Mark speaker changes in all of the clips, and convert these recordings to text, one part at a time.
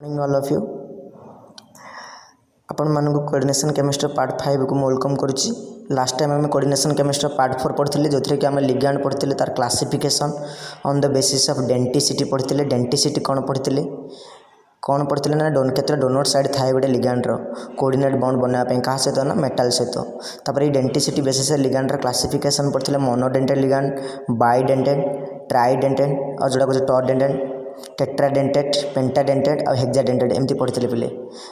Speaker 1: Morning all of you आपण मानक coordination chemistry part 5 को वेलकम करुच्ची। लास्ट टाइम आम कोऑर्डिनेशन केमिस्ट्री पार्ट 4 पढ़ते जो कि आम लिगैंड पढ़ते तार classification on the basis of denticity पढ़ते। डेंटिसिटी कौन पढ़ते ना केत डोनट साइड थाए गोटे लिगैंड कोऑर्डिनेट बॉन्ड बनाया क्या सहित ना मेटाल सहित। तापर ये डेंटिसिटी बेसिस लिगैंड क्लासिफिकेशन पढ़ते मोनोडेंटेड लिगैंड, बाइडेंटेड, ट्राइडेंटेड और जोड़ा कहे टॉडेंटेड, टेट्राडेंटेड, पेंटाडेंटेड और हेक्साडेंटेड एमती पढ़ते पे।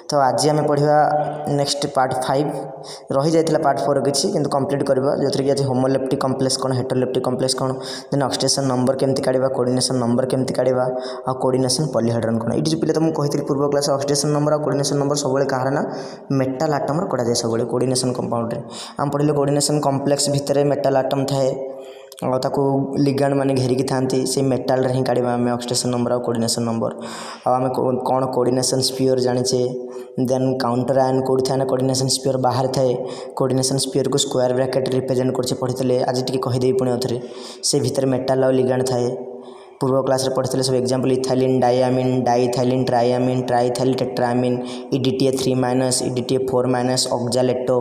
Speaker 1: तो आज आम पढ़ा नेक्स्ट पार्ट 5 रही जाता पार्ट 4 किसी कि कंप्लीट करवा जो कि आज होमोलेप्टिक कॉम्प्लेक्स कौन, हेटेरोलेप्टिक कॉम्प्लेक्स कौन, देन ऑक्सीडेशन नंबर केमती काढ़ा, कोऑर्डिनेशन नंबर केमती काढ़ा और कोऑर्डिनेशन पॉलीहेड्रॉन कौन। ये पे तुमको कहती पूर्व क्लास ऑक्सीडेशन नंबर और कोऑर्डिनेशन नंबर सब कहार ना मेटाल आटम कढ़ाए सब कोऑर्डिनेशन कंपाउंड आम पढ़ले। कोऑर्डिनेशन कॉम्प्लेक्स भितर मेटाल आटम थाए और ताको लिगैंड माने घेरिकी थांती से मेटाल रे ही काढ़ा आम ऑक्सीडेशन नंबर और कोऑर्डिनेशन नंबर। आम कौन कोऑर्डिनेशन स्फीयर जानिचे, देन काउंटर आयन कौट थाए ना कोऑर्डिनेशन स्फीयर बाहर थाए। कोऑर्डिनेशन स्फीयर को स्क्वायर ब्रैकेट रिप्रेजेंट करछे पढ़ितले। आज टिके कहिदेई पुणी अथरे से भितर मेटाल और लिगैंड थाए। पूर्व क्लास रे पढ़ते सब example ethylene diamine, diethylene triamine, triethylene tetramine, EDTA 3-, EDTA 4-, oxalato,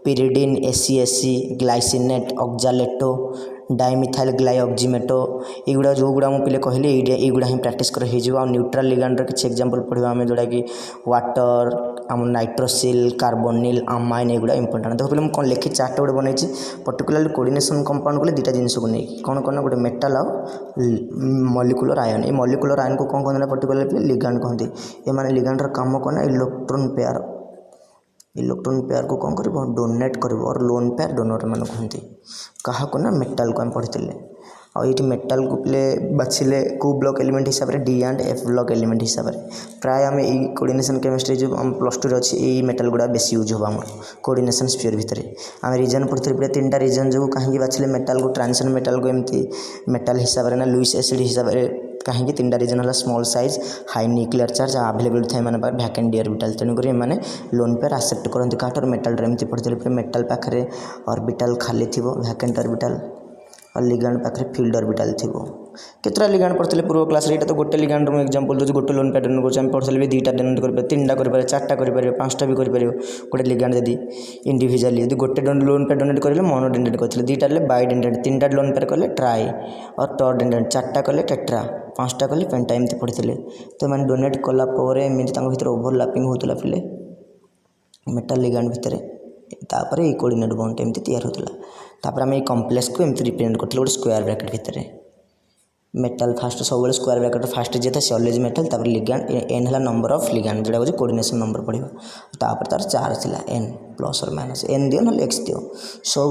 Speaker 1: pyridine, ACSC, glycinate, oxalato, dimethyl glyoximato युवा जो गुड़ा मुझे कहली युवा ही प्राक्ट कर न्यूट्रल लिगैंड किसी एग्जांपल पढ़ा आम जोड़ा कि वाटर, आम नाइट्रोसिल, कार्बोनिल, अमाइन युवा इंपोर्टेंट। देखो पहले मुझे लिखी चार्ट गोटे बनई पर्टिकुलरली कोऑर्डिनेशन कंपाउंड को दुटा जिन को नहीं कौन कौन गोटे मेटाल और मॉलिक्यूलर आयन। ये मॉलिक्यूलर आयन को कौन कहते पर्टिकुलरली लिगैंड कहते। ये माने लिगैंडर काम कौन इलेक्ट्रॉन पेयर, इलेक्ट्रॉन पेयर को कौन कर डोनेट कर और लोन पेयर डोनर मान कहते क्या ना मेटाल को आम पढ़ते। और ये मेटाल को पे बाछिले को ब्लॉक एलिमेंट हिसाब से D and F block element हिसाब से प्राय आम ये कोऑर्डिनेशन केमिस्ट्री जो आम +2 अच्छी ये मेटाल गुड़ा बेसी यूज होगा आम कोऑर्डिनेशन स्फीयर भितर। आम रीजन पढ़ते पे 3टा रीजन जो कहीं बाछिले मेटाल को ट्रांजिशन मेटाल को एमती मेटाल हिसाब से ना लुइस एसिड हिसाब से कहीं 3टा रीजन है small size, high nuclear charge available थाए मैंने वैकेंट डी ऑर्बिटल। तेणुक मैंने लोन पेयर आसेप्ट करते काटर मेटाल एमती पढ़ते मेटाल पाखे ऑर्बिटल खाली थी वैकेंट ऑर्बिटल और लिगैंड पाखे फील्ड ऑर्बिटल थी। केतटा लिगैंड पढ़ते पूर्व क्लास ये तो गोटे लिगैंड मुझे एग्जांपल दूसरी गोटे लोन पेयर डोनेट कर पढ़ते भी 2टा डोनेट कर 3टा कर 4टा कर 5टा भी कर गोटे लिगैंड यदि इंडिविजुअली यदि गोटे लोन पेयर डोनेट करेंगे मोनोडेंटेड करते, 2टा बाइडेंटेड, 3टा लोन पेयर कले ट्राई और टॉडेंटेड, 4टा कले टेट्रा, 5टा कले पेंटा एमती पढ़ते। तो मैंने डोनेट कलापर एमती भर ओभरलैपिंग होता पे मेटाल लिगैंड भितर तापर ये कोऑर्डिनेट बॉन्ड एमती तैयार होता। तापर आम ये कॉम्प्लेक्स को एमती रिप्रेजेंट करते गोटे स्क्वायर ब्रैकेट भितर मेटाल फास्ट सब स्क्वायर ब्रैकेट फास्ट जी था से ऑलवेज मेटाल। तापर लिगैंड N है नंबर ऑफ लिगैंड जोड़ा हूँ कोऑर्डिनेशन नंबर पढ़ा। तापर तार चार्ज थिला N प्लस और माइनस N दियो ना X दियो सब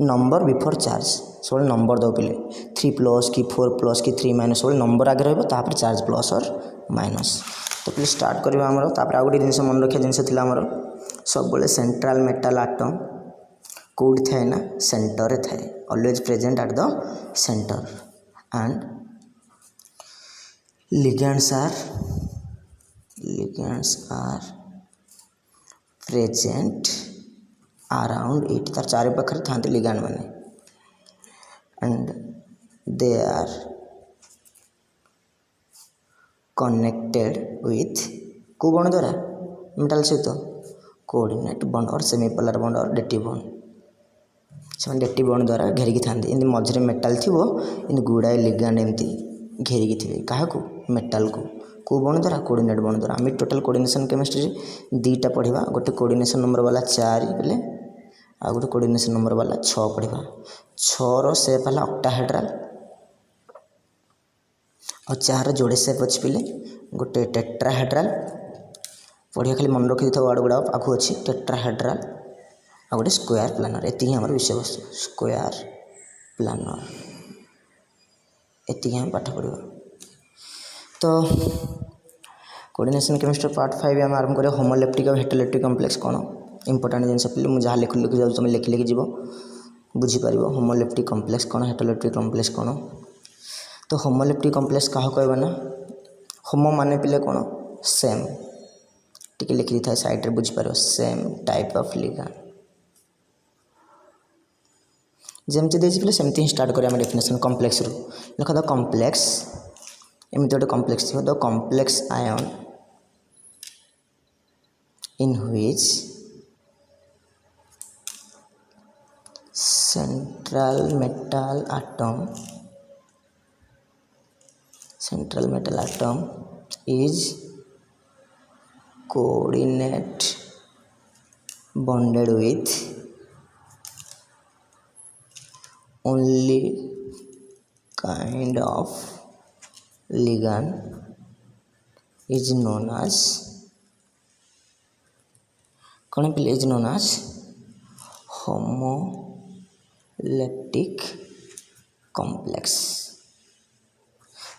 Speaker 1: नंबर बिफोर चार्ज सब नंबर दो पे 3+ कि 4+ कि 3- सब नंबर आगे रहा चार्ज प्लस और माइनस। तो पे स्टार्ट करवा आमर। तापर आ गोटे जिन मन रखा जिनस आमर सब सेंट्रल मेटाल आटम कौट थाए ना सेंटर थाए always present at the centre and ligands are present around it तार चारि पाखे था लिगैंड माने and they are connected with को बॉन्ड द्वारा मेटाल सहित कोऑर्डिनेट बॉन्ड और सेमीपोलर बॉन्ड और डेटिव बॉन्ड से डेटिव बॉन्ड द्वारा घेरिकी था। इनती मझे मेटाल थी इन गुड़ाए लिगैंड एमती घेरिकी थे क्या मेटाल को बॉन्ड द्वारा कोऑर्डिनेट बॉन्ड द्वारा। आम टोटल कोऑर्डिनेशन केमिस्ट्री 2टा पढ़ा गोटे कोऑर्डिनेशन नंबर वाला 4 पे आ गोटे कोऑर्डिनेशन नंबर वाला 6 पढ़ा। 6 सेप है ऑक्टाहेड्रल और 4 जोड़े सेप अच्छी पे गोटे टेट्राहेड्रल पढ़िया खाली मन रखी था वार्ड गुड़ा आगू अच्छी टेट्राहेड्रल आ गोटे स्क्वायर प्लानर। ये आम विषय वस्तु स्क्वायर प्लानर ये हम पाठ पढ़ा। तो कोऑर्डिनेशन केमिस्ट्री पार्ट 5 आम आरंभ करें होमोलेप्टिक और हेटेरोलेप्टिक कॉम्प्लेक्स कौन इंपोर्टेंट जिन पे मुझे जहाँ लिखि लिखि जाऊँ तुम लिखि लिखि जीव बुझीपार होमोलेप्टिक कॉम्प्लेक्स कौन हेटेरोलेप्टिक कॉम्प्लेक्स कौन। तो होमोलेप्टिक कॉम्प्लेक्स क्या कहबा ना होमो माने पिले कौन सेम टिके लिखि था साइड रे बुझीपार सेम टाइप ऑफ लिगैंड जमती देती सेमती ही स्टार्ट करें डेफिनेशन कॉम्प्लेक्स रू लिख द कॉम्प्लेक्स एमती गोटे कॉम्प्लेक्स थी the complex ion in which central metal atom is coordinate bonded with only kind of ligand is known as homoleptic complex।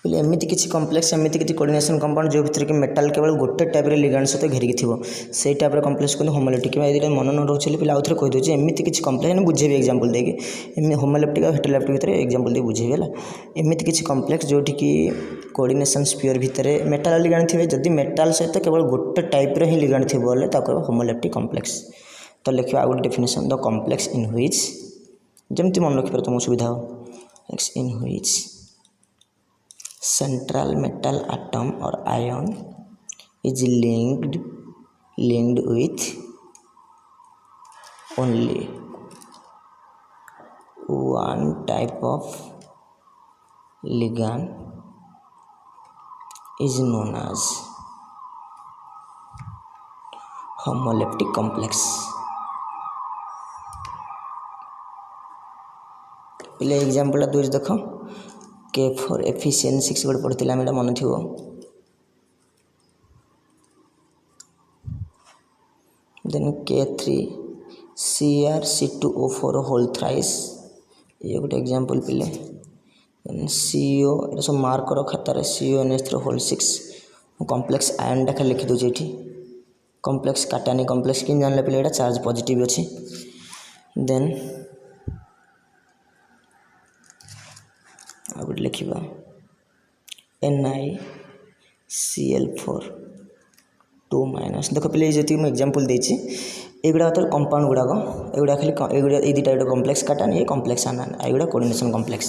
Speaker 1: बोले एमती किसी कम्प्लेक्स एमती किसी कोऑर्डिनेशन कंपाउंड जो भितर कि मेटाल केवल गोटे टाइप लिगांड सहित घेरिक थी से टाइप कम्प्लेक्स कहते होमोलेप्टिक। ये मन न रोचे पे आउ थे कहीदे एमती किसी कम्प्लेक्स बुझेबी एग्जांपल देगी होमोलेप्टिक और हेटेरोलेप्टिक भितर एग्जांपल दे बुझेबी है एमती किसी कम्प्लेक्स जोटि कि कोऑर्डिनेशन स्फीयर भितर मेटाल लिगांड थे जदि मेटाल सहित केवल गोटे टाइप ही लिगांड थी बोले होमोलेप्टिक कम्प्लेक्स। तो लिखा आ गए definition the complex in which जमती मन रखिपार तुम सुविधा हो इन which central metal atom or ion is linked with only one type of ligand is known as homoleptic complex। पहले एग्जांपल दूर देख के फॉर एफिशिएंसी गोटे पढ़ी आम मन थी देन K3CrC2O4 होल थ्राइस ये गोटे एग्जांपल पिले CO ये सब मार्क करो खातार CONH3 होल 6 कम्प्लेक्स आयन टा लिखी दूसरी ये कम्प्लेक्स काटानी कम्प्लेक्स कि जानले पे चार्ज पॉजिटिव अच्छी देन आ गए लिखा NiCl4 2 माइनस देख पे जी मुझे एग्जांपल देती एगुड़ा तो कंपाउंड गुड़ाक एगुड़ा खाली ये दुटा गोटे कम्प्लेक्स काटान ये कम्प्लेक्स आनान एगुड़ा कोऑर्डिनेशन कम्प्लेक्स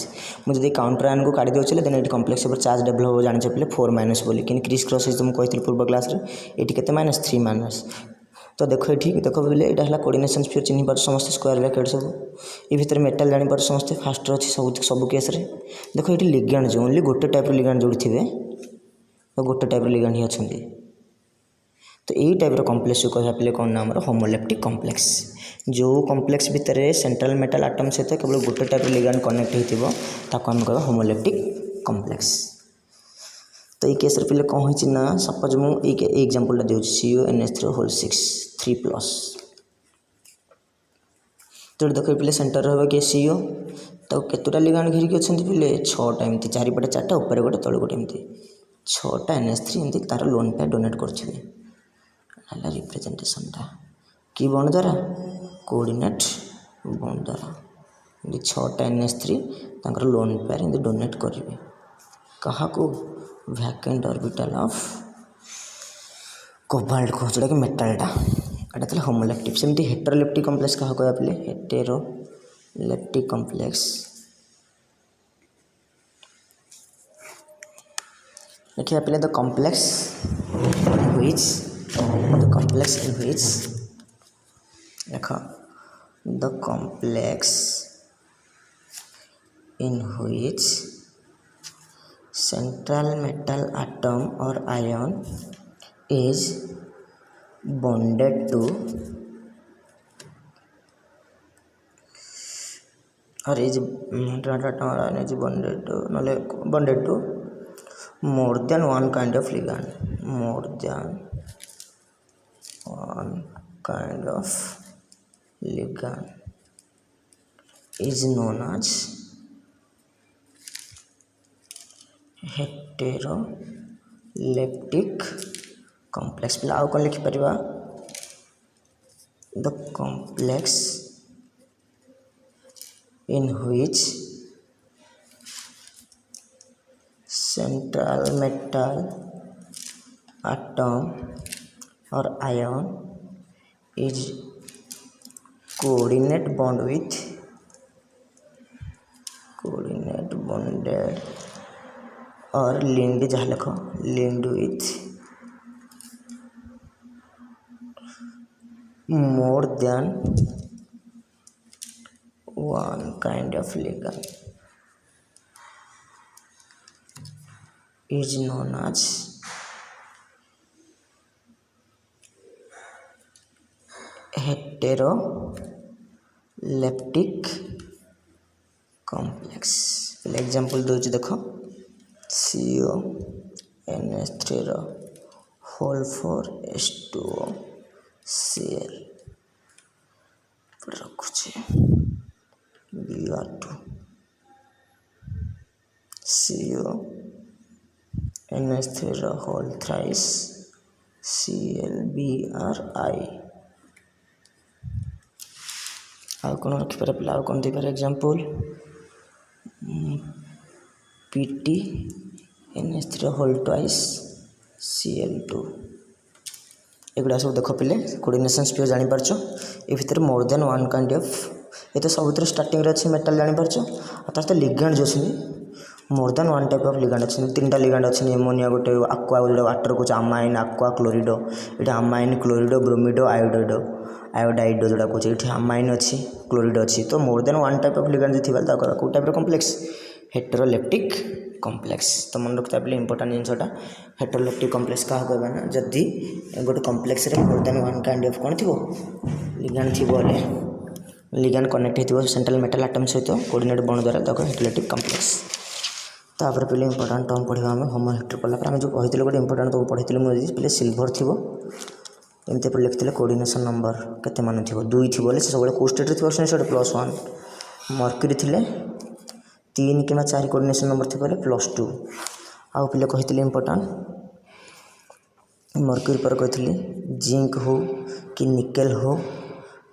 Speaker 1: मुझे कॉन्टर आयन को काटी देते देन ये कम्प्लेक्स चार्ज डेभलप हो जाने पे 4 माइनस बोली कि क्रिस क्रॉस तुमको कही पूर्व क्लास ये के माइनस 3 माइनस। तो देख ये देख बोले यहाँ है कोऑर्डिनेशन स्फीयर चिन्ह पार समस्त स्क्वायर ब्रैकेट सब ये भितर मेटाल जापर समस्त फास्ट अच्छी सब केस देख ये लिगांड जो ओनली गोटे टाइप लिगांड जोड़ी थे गोटे टाइप लिगांड ही अच्छा तो यही टाइप कम्प्लेक्स को कह पे कौन नाम होमोलेप्टिक कम्प्लेक्स जो कम्प्लेक्स भितर सेंट्रल मेटाल आटम सहित केवल गोटे टाइप लिगांड कनेक्ट होता आम कह होमोलेप्टिक कम्प्लेक्स। तो ये केस पे कौन होती ना सपोज मुझे एग्जांपल दूसरी CONH3 होल 6 3+। तो देख पे सेंटर रहा कि CO तो केतोटा लिगांड घेरिक अच्छा पे 6टा एमती चारिपटे 4टा ऊपर गोटे तले गोटे एमती 6टा NH3 एमती तार लोन पे डोनेट करें रिप्रेजेंटेशन कि बॉन्ड द्वारा कोऑर्डिनेट बॉन्ड द्वारा 6टा NH3 लोन पेयर एमती डोनेट करेंगे क्या वैकेंट ऑर्बिटल ऑफ कोबाल्ट को जोटा कि मेटालटा एटा होमोलेप्टिक सेमती हेटेरोलेप्टिक कम्प्लेक्स क्या कह पे हेटेरोलेप्टिक कम्प्लेक्स देखिए पे द कम्प्लेक्स इन व्हिच देख the complex in which central metal atom or ion is bonded to more than one kind of ligand is known as heteroleptic complex। पे आउ कौन लिखिपर the complex in which central metal atom or ion is coordinate bonded और linked जहाँ लिख linked with more than one kind of ligand is known as heteroleptic complex। Example दूसरी देखो CONH3 रो होल 4H2O Cl रखुचे Br2 CONH3 रो whole thrice ClBrI। आउ कौन रखिपारे पिला आउ कौन देपारे example PtNH3 whole twice Cl2। एगुड़ा सब देख पिले कोऑर्डिनेशन स्पीड जानि परछो ए भितर more than one kind of ये तो सब स्टार्टिंग रे अछि मेटल जानि परछो आ तार लिगेंड जो अछि मोर than one type of ligand अछि तीनटा लिगेंड अछि एमोनिया गोटे aqua गोटे वाटर को अमाइन aqua क्लोरिडो एटा अमाइन क्लोरिडो ब्रोमिडो आयोडाइड जोड़ा को ये अमाइन अच्छी क्लोरिड अच्छी तो मोर than one type of ligand थी कौ टाइप कॉम्प्लेक्स हेटेरोलेप्टिक कॉम्प्लेक्स। तो मन रखता है इंपोर्टेंट जिनसटा हेटेरोलेप्टिक कॉम्प्लेक्स क्या कहबा ना जदि गोटे कॉम्प्लेक्स रे मोर देन वन काइंड ऑफ कौन थी लिगेंड थी लिगेंड कनेक्ट हो सेंट्रल मेटल आटम सहित कोऑर्डिनेट बॉन्ड द्वारा देखो हेटेरोलेप्टिक कॉम्प्लेक्स। तापर पे इंपोर्टेंट टर्म पढ़ा आम होमोहेटेरो पढ़ला आम जो कहते गोटे इंपोर्टेंट टर्म पढ़ी मुझे सिल्वर थी एमती पर लिखते कोऑर्डिनेशन नंबर केते मान थी 2 थी बोले सब कौ स्टेट थी +1 मर्क्यूरी थे 3 कि 4 कोऑर्डिनेशन नंबर थी बोले +2 आउ पे कही इंपोर्टेंट मर्क्यूरी पर कही जिंक हो कि निकेल हो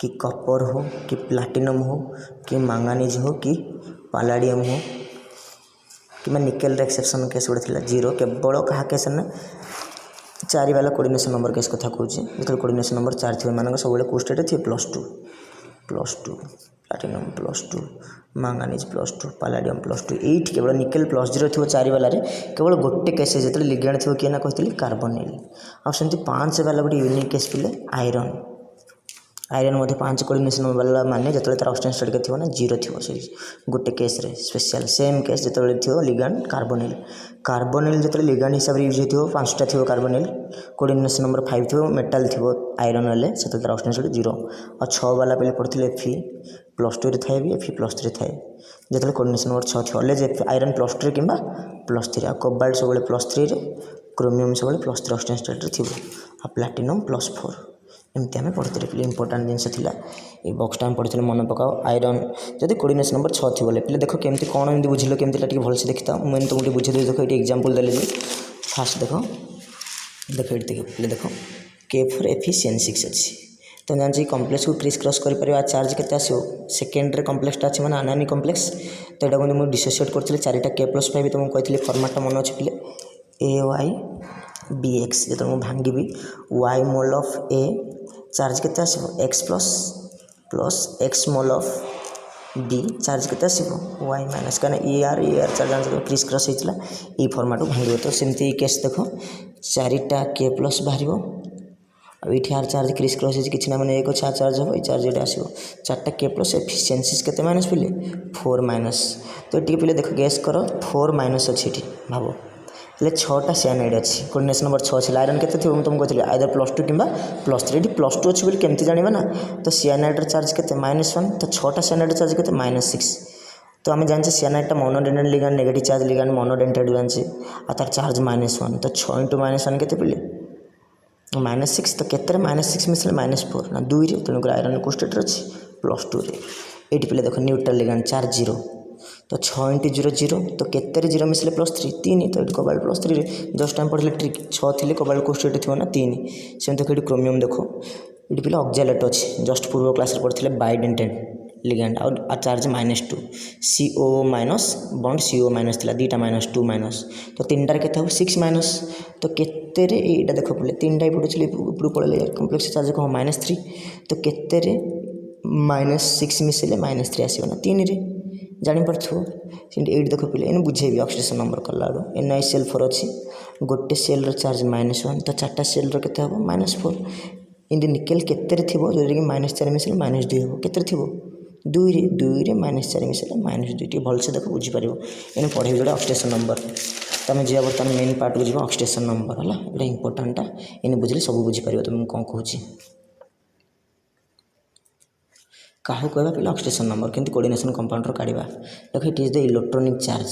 Speaker 1: कि कॉपर हो कि प्लाटिनम हो कि मैंगानीज हो कि पैलाडियम हो कि निकेल एक्सेप्शन केस गोटे थी 0 केवल क्या केस ना 4 वाला कोऑर्डिनेशन नंबर केस कथा कहूँ जो कोऑर्डिनेशन नंबर 4 थी मान सब को स्टेट थी +2 प्लाटिनम +2 मैंगानीज +2 पैलाडियम +2 ये केवल निकेल +0 थी 4 वाले केवल गोटे केस जो लिगेंड थी किए ना कही कार्बोनिल आमती 5 वाला गोटे यूनिक केस पिले आयरन 5 कोऑर्डिनेशन वाला माने जो तार ऑक्सीजन स्टेट के थी ना 0 थी गोटे केस रे स्पेशल सेम केस जो थी लिगेंड कार्बोनिल जो लिगेंड हिसाब से यूज हो 5टा थी कार्बोनिल कोऑर्डिनेशन नंबर 5 थी मेटाल थी आयरन वाले से तार ऑक्सीजन स्टेट 0 और 6 वाला पे पढ़ते Fe +2 रे थाए भी Fe +3 थाए जो कोऑर्डिनेशन नंबर 6 थी ऑलवेज आयरन +2 कि +3 आ कोबाल्ट सब +3 रे क्रोमियम सब +3 ऑक्सीजन स्टेट रे थी आ प्लाटिनम +4 एमती आम पढ़ते पे इंपोर्टेंट जिनस ये बक्सटा आम पढ़ते मन पकाओ आयरन जब कोऑर्डिनेशन नंबर 6 थी बोले पे देख केमती कौन एमती बुझल केमती भलसे देखी था मुझे तुमको बुझे देख ये एग्जांपल देले फास्ट देख ये देख K4 Fe6 अच्छी तो जानते कॉम्प्लेक्स को क्रिस क्रॉस कर चार्ज के सेकेंडरी कॉम्प्लेक्सटा अच्छी मैंने आनायनिक कॉम्प्लेक्स तो यहाँ मुझे डिसोसिएट करी 4टा K+5 तुमको कही फर्माटा मन अच्छे पे AyBx जो मुझे भांगी y mole of A charge के x plus x mole of B charge के y माइनस क्या AR चार्ज जानते क्रिस क्रॉस होता ये फर्माट भांग तो सेमती केस देख 4टा K+ बाहर ये चार्ज क्रिस क्रॉस किसी ना मैंने 1 चार्ज हम ये चार्ज ये आसो 4टा K+ एफिशिएंसीज के माइनस पे 4 माइनस तो ये पे देख गैस कर 4 माइनस अच्छी भाव हेल्ले 6टा साइनाइड अच्छी कोऑर्डिनेशन नंबर 6 अच्छी आयरन के तुमको कहती आइदर +2 कि +3 ये +2 अच्छी बोली केमती जाना ना तो साइनाइड चार्ज के -1 तो 6टा साइनाइड चार्ज के -6 तो आम जानते साइनाइडटा monodentate ligand negative charge ligand monodentate जानते आ तार चार्ज -1 तो 6 × -1 के पे -6 तो केते -6 मिसले -4 ना 2 रे तेणुक आयरन को स्टेट अच्छी +2 रे ये पे देख न्यूट्रल लिगेंड चार्ज 0 तो 6 × 0 0 तो केते 0 मिसले +3 3 तो ये कोबाल्ट +3 रे जस्ट टाइम पढ़ले ट्रिक 6 थी कोबाल्ट को स्टेट थी ना 3 सेमती ये क्रोमियम देखो ये पे ऑक्जालेट अच्छी जस्ट पूर्व क्लास पढ़ते बाइडेंटेड लिगेंड और charge -2 CO minus bond CO minus थी 2टा -2 माइनस तो 3टार के 6 माइनस तो केते यहाँ देख पे 3टा पड़े ऊपर पड़े कम्प्लेक्स चार्ज कौन -3 तो केते -6 मिसले -3 आसो ना 3 रे जापार ये देख पे इन बुझेबी ऑक्सीडेशन नंबर कला NiCl4 अच्छी गोटे सेल चार्ज -1 तो 4टा सेल के -4 इनती निकेल केते थी जो कि -4 मिसले -2 हम के थी 2 रे -4 मिसले -2 भलसे देख बुझीपर इन पढ़े जोड़ा ऑक्सीडेशन नंबर तुम जा बर्तमान मेन पार्ट को जी ऑक्सीडेशन नंबर है ये इंपोर्टाटा इन बुझे सब बुझीपर तुम कौन कहूँ क्या कहवा पे ऑक्सीडेशन नंबर किंतु कोऑर्डिनेशन कंपाउंडर काढ़ा देख it is the electronic charge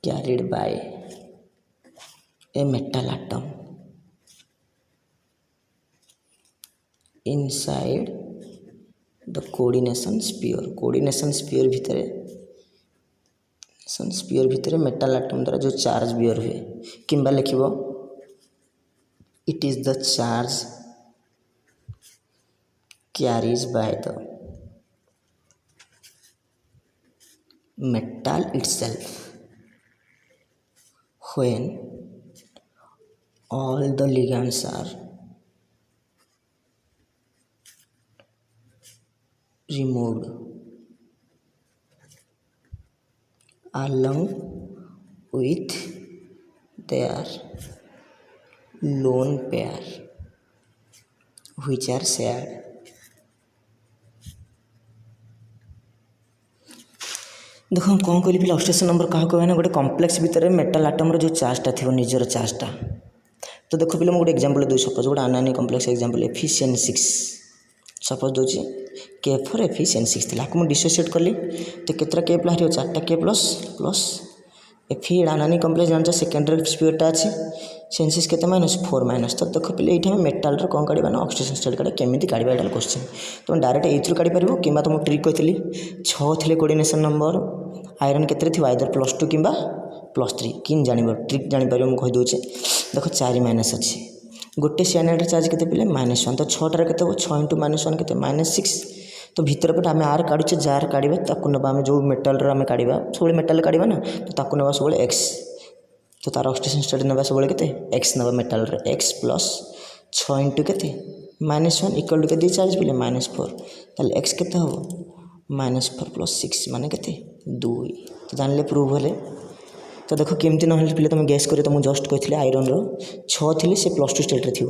Speaker 1: carried by a metal atom inside the coordination sphere भितर मेटाल आटम द्वारा जो चार्ज बियर हुए किंबा लिखिबो it is the charge carries by the metal itself when all the ligands are removed along with their lone pair which are shared. देखो हम कौन कहली ऑक्सीडेशन नंबर क्या कहना गोटे कम्प्लेक्स भितर मेटाल आटम जो चार्जटा थी निजर चार्जटा तो देखो पे गोटे एग्जांपल दूँ सपोज गोटे anionic complex example Fe6 suppose दूसरी K4 Fe6 थी आपको मुझे डिसोसिएट कली तो केतरा K प्लस 4टा K plus Fe anionic complex जान सेकेंडरी स्पीयरटा अच्छी सेंसिस के -4 तो देख पे ये मेटाल कौन काढ़ा ना ऑक्सीडेशन स्टेट काढ़ा केमी काढ़ा यहाँ क्वेश्चन तुम डायरेक्ट ये काढ़ी पार कि तुम ट्रिक कहती 6 थे कोऑर्डिनेशन नंबर आयरन के आइदर +2 कि +3 कि जान ट्रिक जापर मुझे कहीदे देख 4 अच्छी गोटे साइनाइड चार्ज के -1 तो 6टार के 6 × -1 के -6 तो भीतर पटे आम आर काढ़ुचे जार काढ़ा ताकू ना आम जो मेटाल आम काढ़ा सब मेटाल काढ़ा ना तो ताकू ना सब एक्स तो तार ऑक्सीडेशन स्टेट ना सब के एक्स ना मेटाल एक्स प्लस 6 × के -1 इक्वल टू के चार्ज पे -4 ताल एक्स के हम -4 + 6 माने के 2 तो जानले प्रूव हेले तो देखो केमती ना पे तुम गैस कर मुझे जस्ट कही आयरन 6 थी से +2 स्टेट थी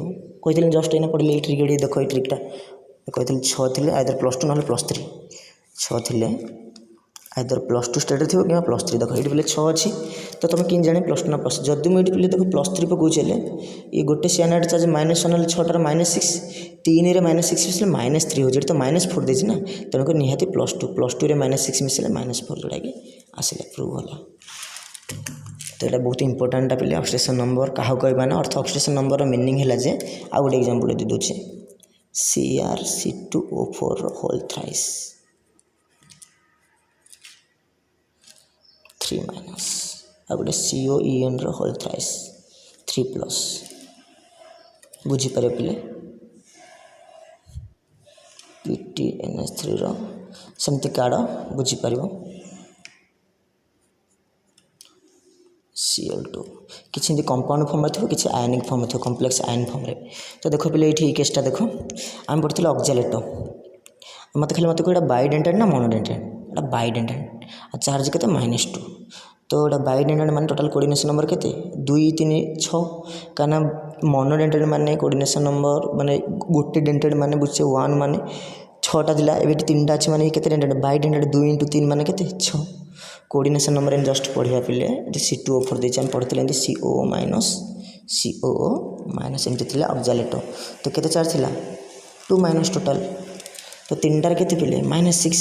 Speaker 1: कही जस्ट ये पढ़े ये ट्रिक देख ये ट्रिकटा कही 6 थे आइदर +2 ना +3 6 थे आइदर +2 स्टेट थी कि +3 देख ये पे 6 अच्छी तो तुम कि जाने +2 ना +3 जदि मुझे पे देख +3 पकाऊे ये गोटे साइनाइड चार्ज -1 6टार -6 3 रे -6 मिसले -3 हो तो -4 देती ना तेणुक निहाती +2 रे -6 मिसले -4 जोड़ा कि आसला प्रूव है तो ये बहुत इंपोर्टाट पे ऑक्सीडेशन नंबर क्या कहना ना अर्थ ऑक्सीडेशन नंबर मीनिंग है जे आ गोटे एग्जांपल दे दूचे CrC2O4 होल थ्राइस 3- आ गोटे COEN होल थ्राइस 3+ बुझीपारे पे PTNS3 सेमती काढ़ बुझीपर Cl2 किसी कंपाउंड फॉर्म थो कि आयनिक फॉर्म थो कम्प्लेक्स आयन फॉर्म रे तो देखो पे ये केसटा देखो आम पढ़ते ऑक्जालेट मत खाली मत कह बाइडेंटेड ना मोनोडेंटेड बाइडेंटेड आ चार्ज के -2 तो ये बाइडेंटेड मान टोटाल कोऑर्डिनेशन नंबर के 2 3 6 कहीं मोनोडेंटेड माने कोऑर्डिनेशन नंबर माने गोटे डेंटेड माने बुझे 1 माने 6टा दिला ए 3टा अच्छी माने के डेंटेड बाइडेंटेड 2 × 3 माने के 6 कोऑर्डिनेशन नंबर जस्ट पढ़िया पे C2O4 देती आम पढ़ते COO- एमती थी ऑक्जालेट तो केते चार्ज थी 2- टोटाल तो 3टार के -6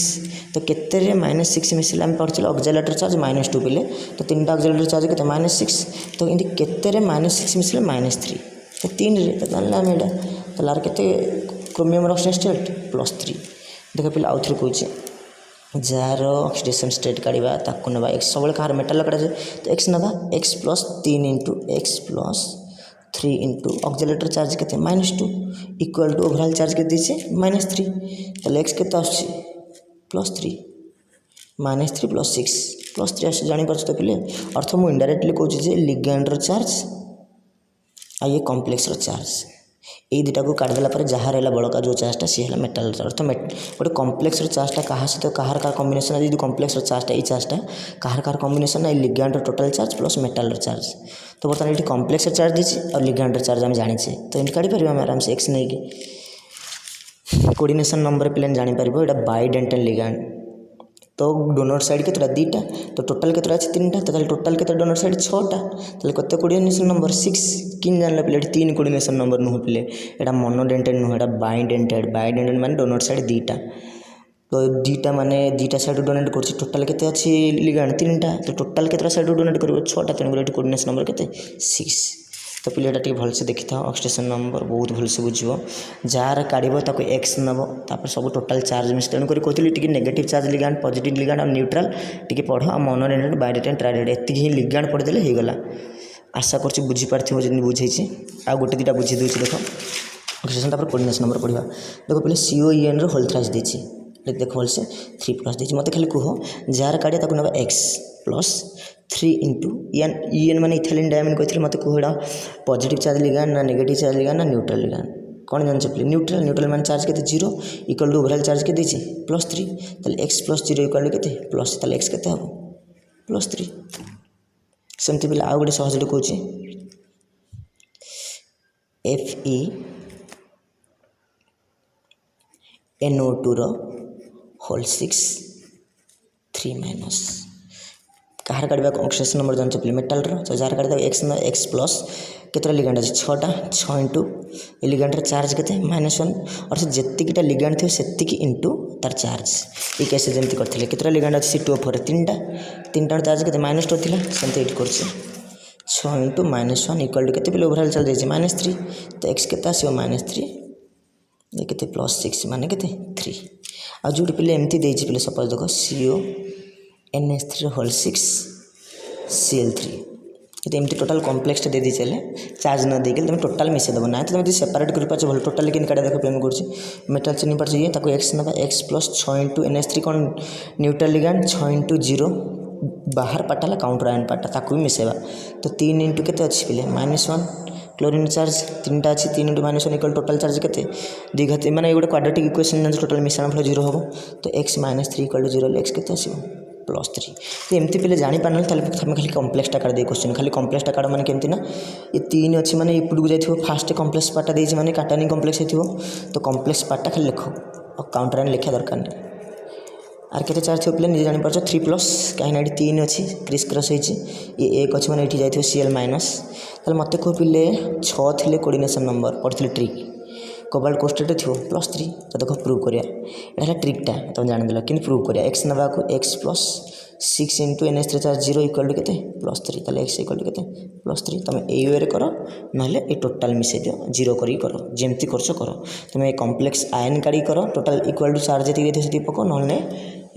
Speaker 1: तो केते -6 मिसले आम पढ़ते ऑक्जालेटर चार्ज -2 पे तो 3टा ऑक्जालेटर चार्ज के -6 तो इनती केते -6 मिसले -3 तो 3 रे तो जानले आम एटा तो लार केते क्रोमियम ऑक्सीडेशन स्टेट +3 देख पे आउ थे कहूँ जार ऑक्सीडेशन स्टेट काढ़ा ताकू ना एक्स सब कहाँ मेटाल काढ़ा तो एक्स ना एक्स + 3 × x + 3 × ऑक्जालेटर चार्ज के -2 इक्वल टू ओवरऑल चार्ज के -3 तो एक्स के +3 -3 + 6 +3 जापर तो पे अर्थ मुझे इनडायरेक्टली कहूँ लिगैंड चार्ज आ ये कम्प्लेक्स चार्ज ये दुटा को काटिदेला जहाँ रहा बड़का जो चार्जटा सी है मेटाल चार्ज। तो गोटे कम्प्लेक्स चार्जटा क्या सहित कहार कहार कम्बिनेसन यदि कम्प्लेक्स चार्जटा ये चार्जटा कहार कहार कम्बिनेसन ये ligand total charge plus metal charge. तो बर्तमान ये कम्प्लेक्स चार्ज देती और लिगांड चार्ज आम जाने तो ये काढ़ी आम आराम से एक्स नहीं कि कोऑर्डिनेशन नंबर पे जापर ये बाइडेंटल लिगांड। तो डोनर साइड केतटा दुटा तो टोटाल केतटा अच्छे 3टा तो टोटाल के डोनर साइड 6टा तो कत कोऑर्डिनेशन नंबर 6 किन जानला पे 3 कोऑर्डिनेशन नंबर नुह पे एटा मोनोडेंटेड नुह एटा बाइडेंटेड माने डोनर साइड दुटा तो दुटा माने दुटा साइड डोनेट कर टोटाल केते अच्छी लिगांड 3टा तो टोटाल केतटा साइड डोनेट कर 6टा तेणुकर ये कोऑर्डिनेशन नंबर केते 6। तो पिलाटा टी भलसे देखी था ऑक्सीडेशन नंबर बहुत भलसे बुझो जार काढ़ ताको एक्स नब तापर सब टोटाल चार्ज मिस तेणुक कहती T negative charge ligand positive ligand और न्यूट्रल टी पढ़ आ मोनोडेंटेड बाइडेंटेड ट्राइडेंटेड एति ही लिगांड पढ़ीदेले हो गला। आशा कर बुझीपार जमी बुझे आ गोटे दुटा बुझी दूसरी देख ऑक्सीडेशन तापर कोऑर्डिनेशन नंबर पढ़ा देखो पहले COEN होल थ्राइस देती देख भलसे 3 प्लस देती मत खाली कह जार काढ़ ताको ना एक्स प्लस 3 इंटू EN माने इथाइलिन डायमंड कहते मत कह पॉजिटिव चार्ज लिगांड ना नेगेटिव चार्ज लिगांड ना न्यूट्रल लिगांड कौन जान पे न्यूट्रल मान चार्ज के 0 इक्वल टू ओवरऑल चार्ज के +3 ताले x + 0 इक्वल टू के प्लस ताले x के हम +3 सेमती पे आउ गोटे सहज कहूँ FeNO2 होल 6 3 माइनस कहार काढ़ा ऑक्सीडेशन नंबर जान पे मेटाल तो जार काढ़ एक्स प्लस केतटा लिगांड अच्छे 6टा 6 इंटू ये लिगांड चार्ज के -1 और से जितकीटा लिगांड थे से इंटू तार चार्ज ये कैसे जमी करते केतटा लिगांड अच्छे C2O4 3टा चार्ज के -2 थी सेमती कर 6 इंटू -1 इक्वल टू के ओवरऑल चार्ज जाइए -3 तो एक्स के -3 ये के +6 माने के 3 आ जो पे एमती देती पे सपोज देख CONH3 होल 6 Cl3 ये एमती टोटाल कम्प्लेक्सटा दे चले चार्ज न देके तुम टोटाल मिसेदेव ना तो तुम सेपरेट कर पार्छ भल टोटाल कि काटा देख प्लेन कर मेटाल चिन्ह पार्छ ये एक्स ना एक्स प्लस 6 इंटू NH3 कौन न्यूट्रल लिगांड 6 इंटू 0 बाहर पार्टा काउंटर आयन पार्टा ताकू भी मिसेबा तो 3 इंटू के अच्छी पे -1 क्लोरीन चार्ज 3टा अच्छी 3 इंटू -1 इक्वल टोटाल चार्ज के द्विघाती मैंने गोटे क्वाड्रेटिक इक्वेशन टोटाल मिश्रण फल 0 हम तो x -3 इक्वल टू 0 एक्स के +3 तो एमती पे जापार ना खाली कम्प्लेक्सटा काढ़ दे क्वेश्चन खाली कम्प्लेक्सटा काढ़ मैंने केमती ना ये 3 अच्छी मैंने एपटू जाइए फास्ट कम्प्लेक्स पार्टा देती मैंने काटानी कम्प्लेक्स हो तो कम्प्लेक्स पार्टा खाली लिख और काउंटर आइन लिखा दरकार नहीं आर के चार्ज थो पे निजे जापर 3 प्लस कहीं 3 अच्छी क्रिस क्रस होती ये 1 अच्छी मैंने ये जाइए Cl माइनस ताल मत कह पे 6 थे कोऑर्डिनेशन नंबर पढ़ी ट्रिक कोबाल्ट कोस्टेट थो +3 तो देख प्रूव करिया एटा ट्रिकटा तुम जान कि प्रूव करिया एक्स ना X plus 6 into NH3 charge 0 equal to के +3 ताले एक्स इक्वल टू के +3 तुम ये वे कर ना ये टोटाल मिसई दियो 0 करी कर जमती कर तुम कम्प्लेक्स आयन काढ़ी कर टोटाल इक्वल टू चार्ज जी पक ना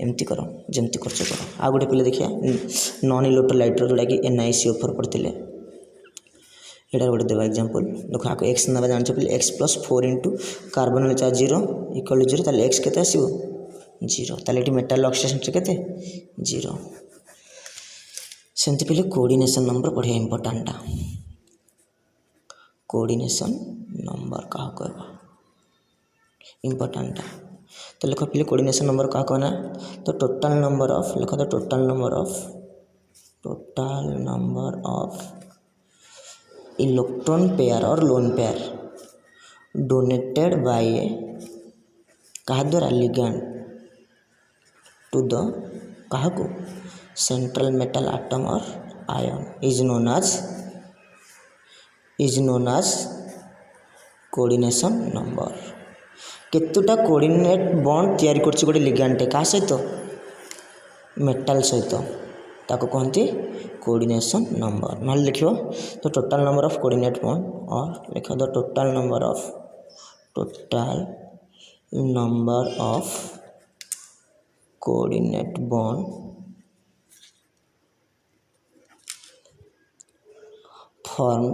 Speaker 1: एमती कर जमती कर आ गोटे पे देखिए नॉन इलेक्ट्रोलाइट जोड़ा कि NiCO4 पढ़ते यहाँ गोटे देवा एग्जांपल देख आपको एक्स ना जान पे X plus 4 into carbon charge 0 equal to 0 ताले एक्स के 0 ताले ये मेटाल ऑक्सीडेशन के 0 सेमती पे कोऑर्डिनेशन नंबर पढ़िया इंपोर्टाटा कोऑर्डिनेशन नंबर क्या कहवा इंपोर्टाटा तो लिख पे कोऑर्डिनेशन नंबर क्या कहना तो total number of electron pair और lone pair donated by a कहा द्वारा लिगैंड टू द कहा को सेंट्रल मेटल एटम और ion is known as coordination number केतुटा कोऑर्डिनेट बॉन्ड तैयारी करछि गोटे लिगैंड का सहित मेटल सहित ताको कहते कोऑर्डिनेशन नंबर ना लिखो तो total number of coordinate bond और लिखो the total number of coordinate bond formed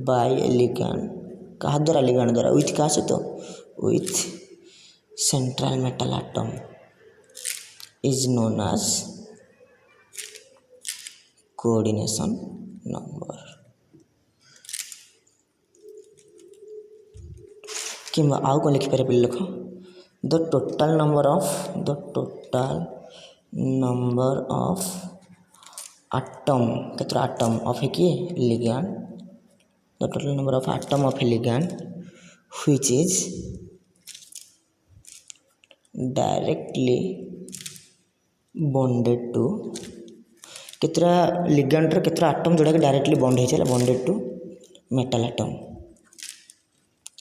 Speaker 1: by ligand कहा द्वारा लिगैंड द्वारा विथ क्या सहित with central metal atom is known as coordination number. कि आउ कौन लिखिपारे पे लिख the total number of atom केतरा आटम ऑफ है कि ligand the total number of atom of a ligand which is directly bonded to केतरा लिगैंड रे केतरा आटम जोड़ा कि डायरेक्टली बॉन्ड है bonded to metal atom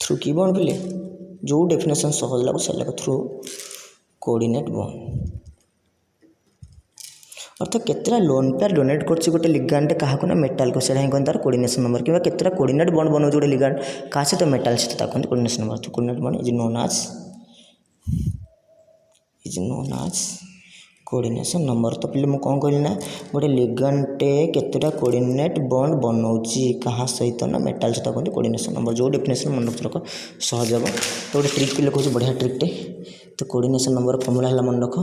Speaker 1: through की बॉन्ड बोले जो डेफिनेशन सहज लागू से थ्रू कोऑर्डिनेट बॉन्ड अर्थात केतरा लोन पेयर डोनेट कर गोटे लिगैंड क्या ना मेटाल को सेटा कहते तार कोऑर्डिनेशन नंबर कि केतरा कोऑर्डिनेट बॉन्ड बनाऊँ गोटे लिगैंड क्या सहित मेटाल सहित कहते कोऑर्डिनेशन नंबर तो coordinate bond is known as coordination number तो पहले मुझे कौन कहली ना गोटे लिगैंडे केतटा कोऑर्डिनेट बॉन्ड बनाऊँगी क्या सहित ना मेटाल सहित कहते कोऑर्डिनेशन नंबर जो डेफिनेशन मन रख सहज हम तो गोटे ट्रिक पे कहूँ बढ़िया ट्रिकटे तो कोऑर्डिनेशन नंबर फॉर्मूला है मन रख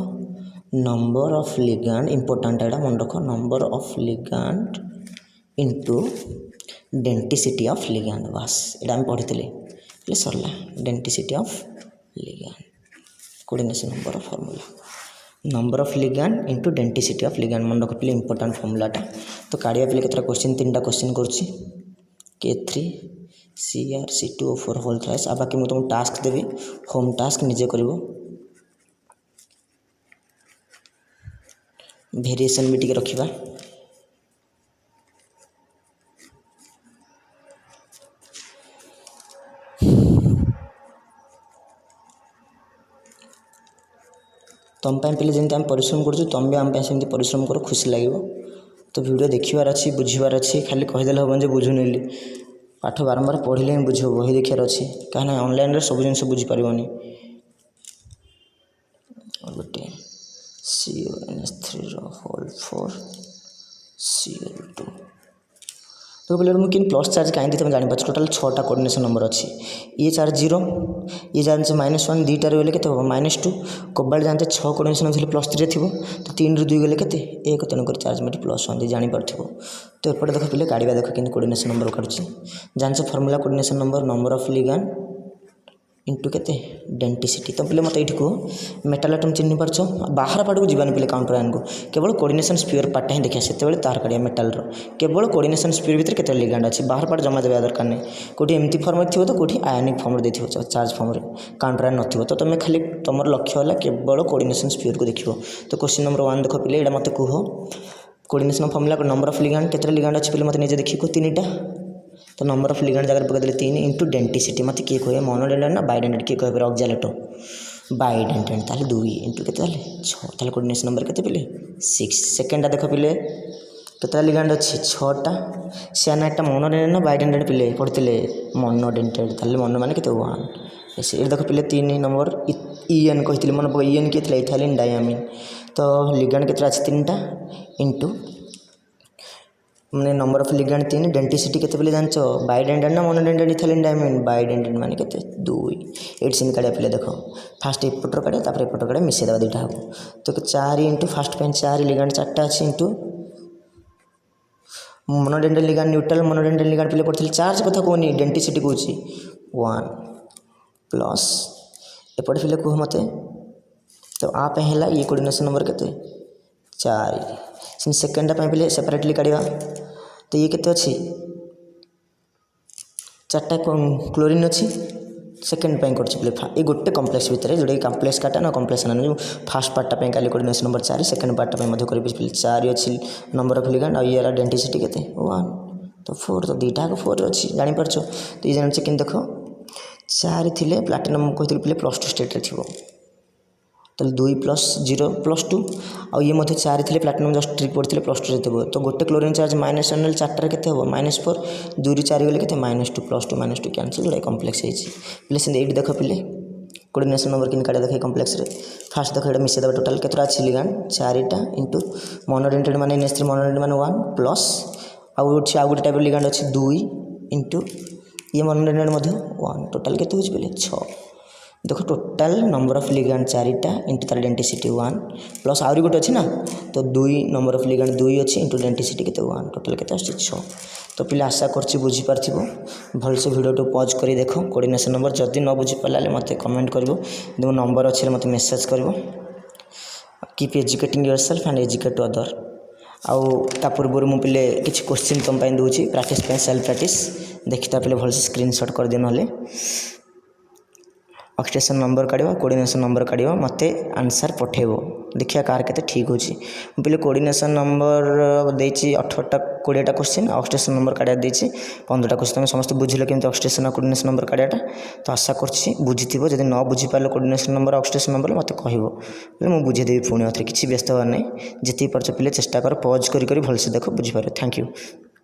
Speaker 1: नंबर ऑफ लिगैंड इंपोर्टेंट एटा मन रख number of ligand into denticity of ligand बस यहाँ आम पढ़ी सरला denticity of ligand coordination number formula number of ligand into denticity of ligand मन रख पे इंपोर्टेंट फॉर्मूलाटा तो काढ़िया पे केतरा क्वेश्चन 3टा क्वेश्चन करुच्ची K3 CR C2O4 whole thrice आ बाकी मुझे तुमको टास्क देवी होम टास्क निजे कर वेरिएशन भी टिके रखिबा तुम पे जमी आम परिश्रम कर तुम भी आम सेमती परिश्रम कर खुशी लगे तो वीडियो देखार अच्छी बुझार अच्छी खाली कहीदेले हम जो बुझुनी पाठ बारंबार पढ़ले ही बुझ बही देखार अच्छी कहीं ऑनलाइन सब जिन बुझीपार गोटे CONH3 होल 4 Cl2 तो बोले मुझे प्लस चार्ज कहीं तुम जापर टोटाल 6टा कोऑर्डिनेशन नंबर अच्छी ये चार्ज 0 ये चार्ज -1 दुईटार गले के -2 कोबाल्ट जानते 6 कोऑर्डिनेशन थे +3 थी तो 3 ରୁ 2 गले के 1 तेणुक चार्ज में +1 जापर तो एपटे देख पे काढ़ा देख कि कोऑर्डिनेशन नंबर काटुची जान formula coordination number of ligand into केते डेंटिसिटी तो पे मत ये कह मेटाल आटम चिन्ह पार्छ बाहर पार्ट को जीवानी पे काउंटर आइन को केवल कोऑर्डिनेशन स्पीयर पार्टा ही देखा से तार काढ़िया मेटाल केवल कोऑर्डिनेशन स्पीयर भितर केते लिगैंड अच्छी बाहर पार्ट जमा देवा दरकार नहीं कौटी एमती फॉर्म थी तो कौटी आयनिक फॉर्म देव चार्ज फॉर्म काउंटर आइन न तो तुम खाली तुम लक्ष्य है केवल कोऑर्डिनेशन स्पीयर को देख तो क्वेश्चन नंबर 1 देख पे यहाँ मत कह coordination formula number of ligand केते लिगैंड अच्छी पे मत निजे देखिए 3टा तो नंबर ऑफ लिगैंड जगह पकड़े 3 इंटू डेंटिसिटी मत किए कहे मोनोडेंटेड ना बाइडेंटेड किए कहे ऑक्जालेटो बाइडेंटेड ताले 2 इंटू के 6 कोऑर्डिनेशन नंबर के पे 6 सेकेंडा देख पे केतटा लिगैंड अच्छी 6टा सियानाइटटा मोनोडेंटेड ना बाइडेंटेड पे पढ़ते मोनोडेंटेड ताले मोनो माने केते 1 ये देख पे 3 नंबर EN कही मन EN किए इथाइलिन डायमीन तो लिगैंड केतटा अच्छी 3टा इंटू मैंने नंबर ऑफ लिगैंड 3 डेंटिसिटी केते पे जान बाइडेंटेड ना मोनोडेंटेड इथाइलिन डायमीन बाइडेंटेड माने केते 2 एट सीन काढ़िया पे देख फास्ट एपटर काढ़े तापर एपटर काढ़े मिसे देवा दुईटा हम तो 4 इंटू फास्ट पे 4 लिगैंड 4टा अच्छी into monodentate ligand neutral monodentate ligand पे पढ़ते चार्ज कथा कहनी डेंटिसिटी कहूँ 1 प्लस एपटे पे कह मत तो आप है ये कोऑर्डिनेशन नंबर केते 4 सेकेंडा पे सेपरेटली काढ़ा तो ये केते अच्छी 4टा क्लोरीन अच्छी सेकेंड कर गोटे कम्प्लेक्स भितर जोटा कम्प्लेक्स काटा ना कम्प्लेक्स ना जो फास्ट पार्टा पे काली कोऑर्डिनेशन नंबर 4 सेकेंड पार्टा पे 4 अच्छी नंबर ऑफ लिगैंड और ये डेंटिसिटी केते 1 तो 4 तो 2टा 4 अच्छी जापर तो ये जान कि देख 4 थी प्लाटिनम कहते पे +2 स्टेट थी तो 2 + 0 +2 आ ये मत 4 थे प्लाटिनम जस्ट ट्रिक पड़ते +2 थे तो गोटे क्लोरीन चार्ज -1 4टार के -4 2 ରୁ 4 गले के -2 +2 कैनसल जोड़ा कम्प्लेक्स होते ये देख पे कोऑर्डिनेशन नंबर कि काढ़ा देखे कम्प्लेक्स फास्ट देख मिसे देवा टोटाल केतटा अच्छी लिगैंड 4टा इंटू मोनोडेंटेड माने NH3 मोनोडेंटेड माने 1 प्लस आउ गोटे टाइप लिगैंड अच्छी 2 इंटू ये मोनोडेंटेड 1 टोटाल केते हो 6 देखो टोटाल नंबर ऑफ लिगैंड 4टा इंटू तार डेंटिसिटी 1 प्लस आउरी गोटे अच्छी ना तो 2 नंबर ऑफ लिगैंड 2 अच्छी इंटू डेंटिसिटी के 1 टोटाल के 6 तो पिला आशा कर बुझीपार भलसे वीडियो टू पॉज कर देख कोऑर्डिनेशन नंबर जदि न बुझीपारे मत कमेंट कर नंबर अच्छे मत मेसेज कर keep educating your self and educate other आउ ता पूर्व मुझे किसी क्वेश्चन तुम दूसरी प्रैक्टिस सेल्फ प्रैक्टिस देखता पे भलसे स्क्रीनशॉट कर दिए ना ऑक्सीडेशन नंबर काढ़ कोऑर्डिनेशन नंबर काढ़ मत आंसर पठेब देखिए कार के ठीक हो पे कोऑर्डिनेशन नंबर देती 18टा 20टा क्वेश्चन ऑक्सीडेशन नंबर काढ़ा देती 15टा क्वेश्चन तुम समस्त बुझिल केमती ऑक्सीडेशन कोऑर्डिनेशन नंबर काढ़ाटा तो आशा करछि बुझीथिबो जदि न बुझीपारे कोऑर्डिनेशन नंबर ऑक्सीडेशन नंबर मत कहबो मुझे बुझेदेवी पुणी अथरे किसी व्यस्त होवार नहीं जितनी पार्छ पिले चेष्टा कर पॉज करी भलसे देख बुझीपारे थैंक यू।